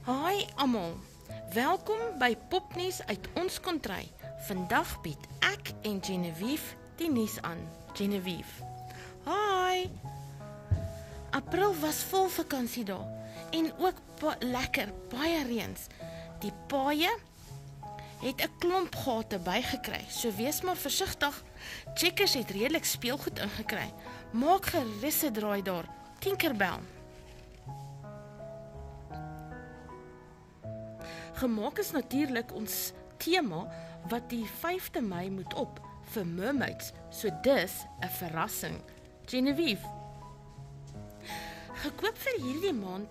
Hi almal, welkom by Popnuus uit ons kontry. Vandag bied ek en Genevieve die nuus aan. Genevieve. Hi! April was vol vakansie daar en ook lekker, baie reëns. Die paaie het 'n klomp gate bygekry, so wees maar versigtig. Checkers het redelik speelgoed ingekry. Maak gerus 'n draai daar. Tinkerbell. Gemaak is natuurlik ons tema wat die 5de Mei moet op vir mermaids, so dis 'n verrassing. Genevieve. Gekoop vir hierdie maand,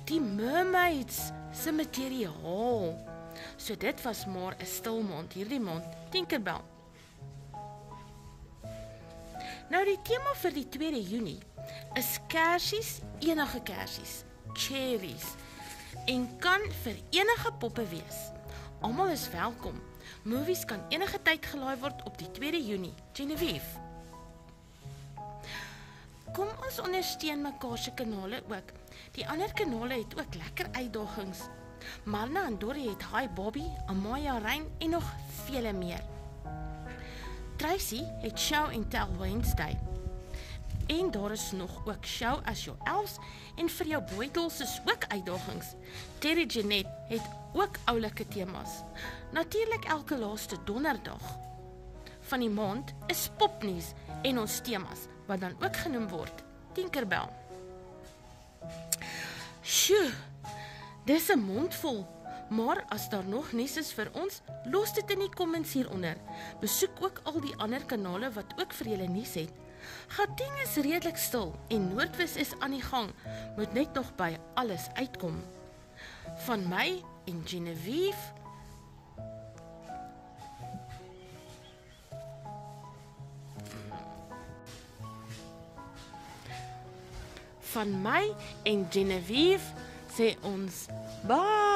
die mermaids se materiaal. So dit was maar 'n stil maand, hierdie maand, Tinkerbell. Nou die tema vir die 2de Junie is kersies, enige kersies, cherries, en kan vir enige poppe wees. Almal is welkom. Movies kan enige tyd gelaai word op die 2de Junie. Genevieve. Kom ons ondersteun mekaar se kanale ook. Die ander kanale het ook lekker uitdagings. Marna en Dorrie het Hi Bobby, Amaya Rein en nog vele meer. Tracy het Show and Tell Wednesday. En daar is nog ook Show as Your Elves en vir jou boydels is ook uitdagings. Terry Jeanette het ook oulike temas. Natuurlik elke laaste donderdag van die maand is Popnuus en ons temas, wat dan ook genoem word Tinkerbell. Sjoe, dis 'n mondvol, maar as daar nog nuus is vir ons, los dit in die comments hieronder. Besoek ook al die ander kanale wat ook vir julle nuus het. Gauteng is redelik stil en Noordwes is aan die gang, moet net nog by alles uitkom. Van my en Genevieve, sê ons bye!